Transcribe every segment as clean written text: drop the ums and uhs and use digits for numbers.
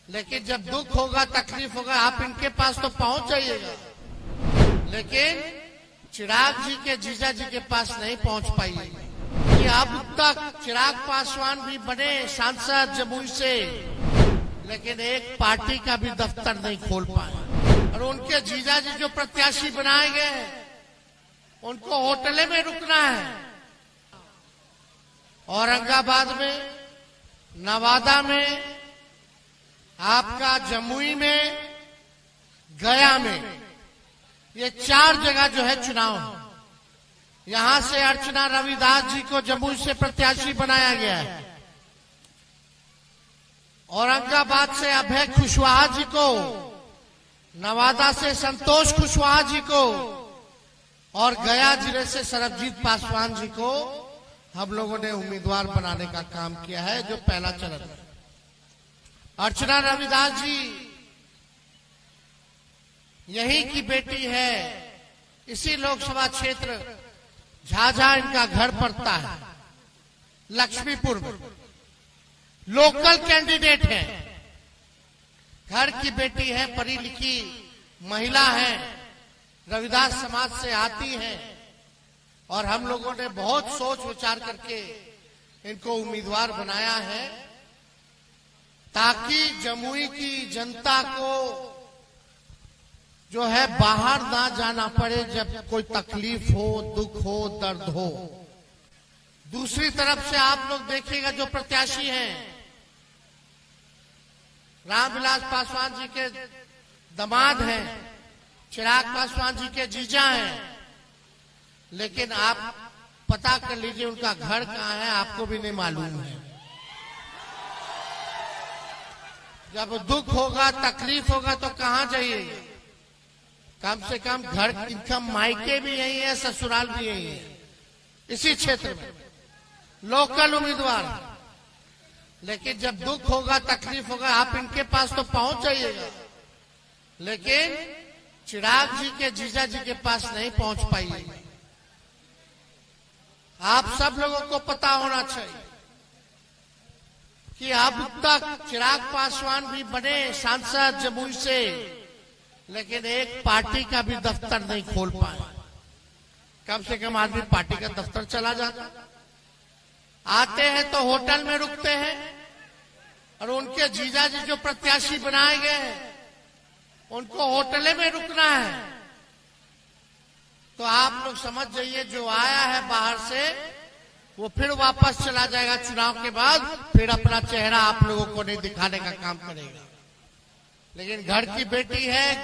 लेकिन जब दुख होगा, तकलीफ होगा, आप इनके पास तो पहुंच जाइएगा, लेकिन चिराग जी के जीजा जी के पास नहीं पहुंच पाइएगा। कि अब तक चिराग पासवान भी बने सांसद जमुई से, लेकिन एक पार्टी का भी दफ्तर नहीं खोल पाए। और उनके जीजा जी जो प्रत्याशी बनाए गए हैं, उनको होटले में रुकना है। औरंगाबाद में, नवादा में, आपका जमुई में, गया में, ये 4 जगह जो है चुनाव है। यहां से अर्चना रविदास जी को जमुई से प्रत्याशी बनाया गया है। औरंगाबाद से अभय कुशवाहा जी को, नवादा से संतोष कुशवाहा जी को और गया जिले से सरबजीत पासवान जी को हम लोगों ने उम्मीदवार बनाने का काम किया है, जो पहला चरण है। अर्चना रविदास जी यही की बेटी है, इसी लोकसभा क्षेत्र झाझा इनका घर पड़ता है, लक्ष्मीपुर में। लोकल कैंडिडेट है, घर की बेटी है, पढ़ी लिखी महिला है, रविदास समाज से आती है, और हम लोगों ने बहुत सोच विचार करके इनको उम्मीदवार बनाया है, ताकि जमुई की जनता को जो है बाहर ना जाना पड़े जब कोई तकलीफ हो, दुख हो, दर्द हो। दूसरी तरफ से आप लोग देखिएगा, जो प्रत्याशी हैं, रामविलास पासवान जी के दामाद हैं, चिराग पासवान जी के जीजा हैं, लेकिन आप पता कर लीजिए उनका घर कहाँ है, आपको भी नहीं मालूम है। जब दुख होगा, तकलीफ होगा तो कहाँ जाइए? कम से कम घर, इनका मायके भी यही है, ससुराल भी यही है, इसी क्षेत्र में लोकल उम्मीदवार। लेकिन जब दुख होगा, तकलीफ होगा, आप इनके पास तो पहुंच जाइएगा, लेकिन चिराग जी के जीजा जी के पास नहीं पहुंच पाइएगा। आप सब लोगों को पता होना चाहिए कि अब तक चिराग पासवान भी बने सांसद जमुई से, लेकिन एक पार्टी का भी दफ्तर नहीं खोल पाए। कम से कम आदमी पार्टी का दफ्तर चला जाता। आते हैं तो होटल में रुकते हैं, और उनके जीजा जी जो प्रत्याशी बनाए गए हैं, उनको होटले में रुकना है। तो आप लोग समझ जाइए, जो आया है बाहर से वो फिर वापस चला जाएगा चुनाव के बाद, फिर अपना चेहरा आप लोगों को नहीं दिखाने का काम करेगा। लेकिन घर की बेटी है,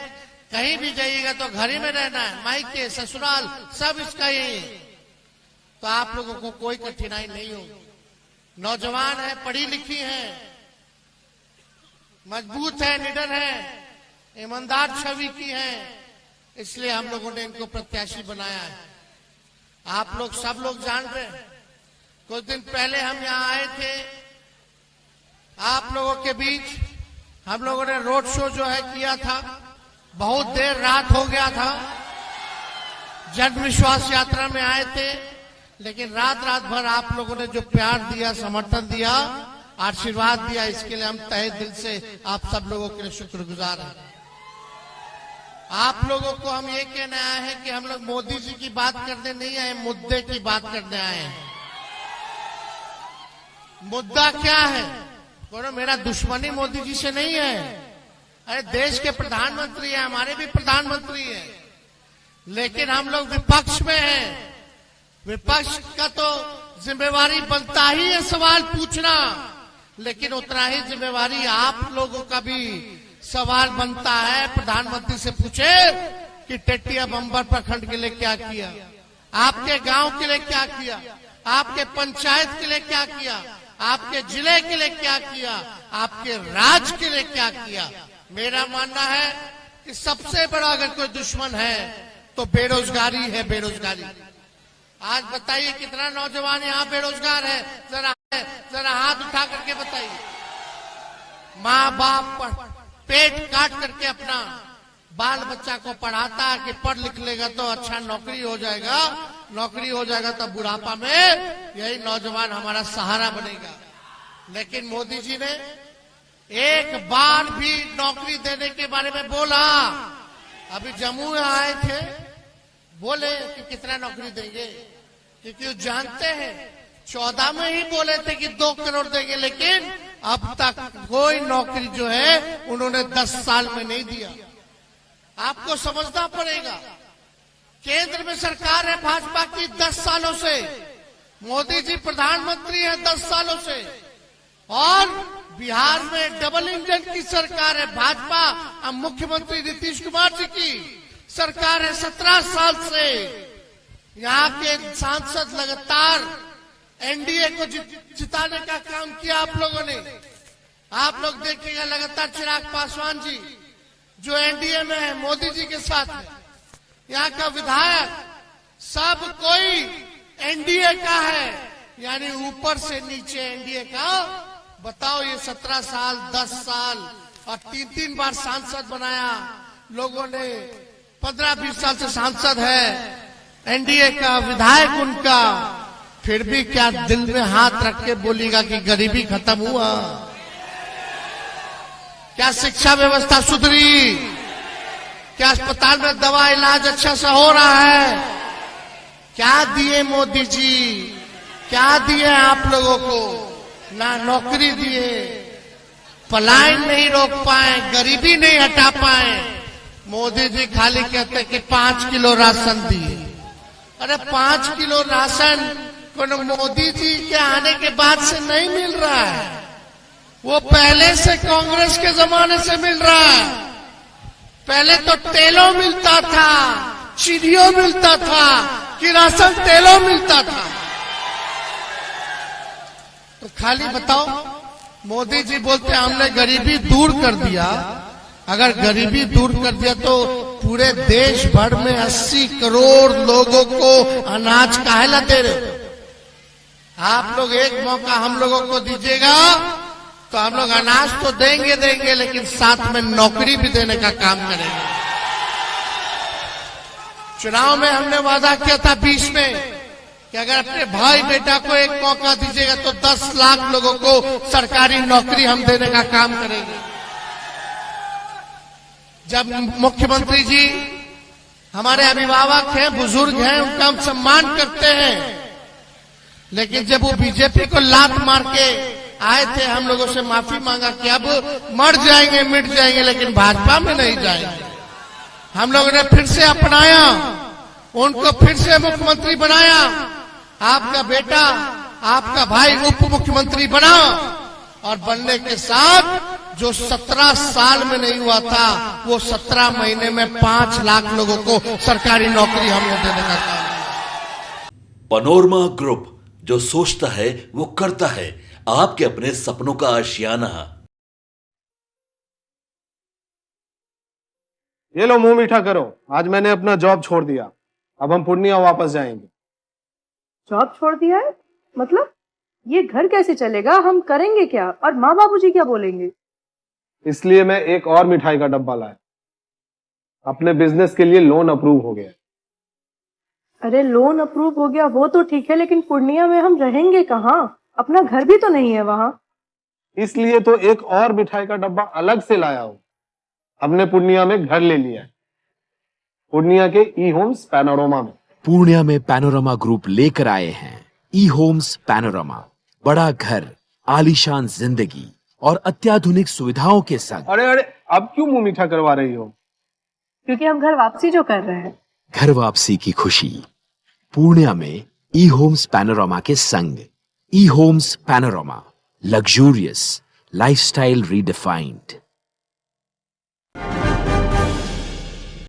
कहीं भी जाइएगा तो घर ही में रहना है, मायके ससुराल सब इसका ही है, तो आप लोगों को कोई कठिनाई नहीं होगी। नौजवान है, पढ़ी लिखी है, मजबूत है, निडर है, ईमानदार छवि की है, इसलिए हम लोगों ने इनको प्रत्याशी बनाया है। आप लोग सब लोग जान रहे हैं, कुछ दिन पहले हम यहाँ आए थे, आप लोगों के बीच हम लोगों ने रोड शो जो है किया था, बहुत देर रात हो गया था, जन विश्वास यात्रा में आए थे, लेकिन रात भर आप लोगों ने जो प्यार दिया, समर्थन दिया, आशीर्वाद दिया, इसके लिए हम तहे दिल से आप सब लोगों के लिए शुक्रगुजार हैं। आप लोगों को हम ये कहने आए हैं कि हम लोग मोदी जी की बात करने नहीं आए, मुद्दे की बात करने आए हैं। मुद्दा क्या है? बोलो, मेरा दुश्मनी मोदी जी से नहीं है। अरे देश के प्रधानमंत्री हैं, हमारे भी प्रधानमंत्री हैं, लेकिन हम लोग विपक्ष में हैं। विपक्ष का तो जिम्मेवारी बनता ही है सवाल पूछना, लेकिन उतना ही जिम्मेवारी आप लोगों का भी सवाल बनता है। प्रधानमंत्री से पूछे कि टेटिया बम्बर प्रखंड के लिए क्या किया, आपके गांव के लिए क्या किया, आपके पंचायत के लिए क्या किया, आपके जिले के लिए क्या किया, आपके राज्य के लिए क्या किया। मेरा मानना है कि सबसे बड़ा अगर कोई दुश्मन है तो बेरोजगारी है, बेरोजगारी। आज बताइए कितना नौजवान यहाँ बेरोजगार है, जरा हाथ उठा करके बताइए। माँ बाप पेट काट करके अपना बाल बच्चा को पढ़ाता है कि पढ़ लिख लेगा तो अच्छा नौकरी हो जाएगा, नौकरी हो जाएगा तो बुढ़ापा में यही नौजवान हमारा सहारा बनेगा। लेकिन मोदी जी ने एक बार भी नौकरी देने के बारे में बोला। अभी जम्मू में आए थे, बोले कि कितना नौकरी देंगे, क्योंकि वो जानते हैं 14 में ही बोले थे कि 2 करोड़ देंगे, लेकिन अब तक कोई नौकरी जो है उन्होंने 10 साल में नहीं दिया। आपको समझना पड़ेगा, केंद्र में सरकार है भाजपा की 10 सालों से, मोदी जी प्रधानमंत्री है 10 सालों से, और बिहार में डबल इंजन की सरकार है भाजपा। अब मुख्यमंत्री नीतीश कुमार जी की सरकार है 17 साल से। यहाँ के सांसद लगातार एनडीए को जिताने का काम किया आप लोगों ने। आप लोग देखिएगा लगातार चिराग पासवान जी जो एनडीए में है, मोदी जी के साथ है, यहाँ का विधायक सब कोई एनडीए का है, यानी ऊपर से नीचे एनडीए का। बताओ, ये 17 साल 10 साल और 3-3 बार सांसद बनाया लोगों ने, 15-20 साल से सांसद है एनडीए का, विधायक उनका, फिर भी क्या दिल में हाथ रख के बोलेगा कि गरीबी खत्म हुआ? क्या शिक्षा व्यवस्था सुधरी? क्या अस्पताल में दवा इलाज अच्छा से हो रहा है? क्या दिए मोदी जी? क्या दिए आप लोगों को? ना नौकरी दिए, पलायन नहीं रोक पाए, गरीबी नहीं हटा पाए। मोदी जी खाली कहते कि 5 किलो राशन दिए। अरे 5 किलो राशन को मोदी जी के आने के बाद से नहीं मिल रहा है, वो पहले से कांग्रेस के जमाने से मिल रहा है। पहले तो तेलों मिलता था, चीनियों मिलता था, कि राशन तेलों मिलता था। तो खाली बताओ, मोदी जी बोलते हमने गरीबी दूर कर दिया। अगर गरीबी दूर कर दिया तो पूरे देश भर में 80 करोड़ लोगों को अनाज काहे ला दे रहे? आप लोग एक मौका हम लोगों को दीजिएगा तो हम लोग अनाज तो देंगे, लेकिन साथ में नौकरी भी देने का काम करेंगे। चुनाव में हमने वादा किया था 20 में कि अगर अपने भाई बेटा को एक मौका दीजिएगा तो 10 लाख लोगों को सरकारी नौकरी हम देने का काम करेंगे। जब मुख्यमंत्री जी हमारे अभिभावक हैं, बुजुर्ग हैं, उनका हम सम्मान करते हैं, लेकिन जब वो बीजेपी को लात मार के आए थे, हम लोगों से माफी मांगा कि अब मर जाएंगे, मिट जाएंगे, लेकिन भाजपा में नहीं जाएंगे। हम लोगों ने फिर से अपनाया, उनको फिर से मुख्यमंत्री बनाया। आपका बेटा, आपका भाई उप मुख्यमंत्री बना, और बनने के साथ जो 17 साल में नहीं हुआ था, वो 17 महीने में 5 लाख लोगों को सरकारी नौकरी हमने देने का काम किया। पैनोरमा ग्रुप, जो सोचता है वो करता है। आपके अपने सपनों का आशियाना। ये लो, मुंह मीठा करो। आज मैंने अपना जॉब छोड़ दिया, अब हम पूर्णिया वापस जाएंगे। जॉब छोड़ दिया है? मतलब ये घर कैसे चलेगा? हम करेंगे क्या? और माँ बाबूजी क्या बोलेंगे? इसलिए मैं एक और मिठाई का डब्बा लाया। अपने बिजनेस के लिए लोन अप्रूव हो गया। अरे लोन अप्रूव हो गया वो तो ठीक है, लेकिन पूर्णिया में हम रहेंगे कहाँ? अपना घर भी तो नहीं है वहाँ। इसलिए तो एक और मिठाई का डब्बा अलग से लाया हूँ। हमने पूर्णिया में घर ले लिया है, पूर्णिया के ई होम्स पैनोरमा में। पूर्णिया में पैनोरमा ग्रुप लेकर आए हैं ई होम्स पैनोरमा। बड़ा घर, आलीशान जिंदगी और अत्याधुनिक सुविधाओं के संग। अरे अरे, अब क्यों मुंह मीठा करवा रही हो? क्योंकि हम घर वापसी जो कर रहे हैं। घर वापसी की खुशी पूर्णिया में ई होम्स पैनोरमा के संग। E homes panorama, luxurious lifestyle redefined.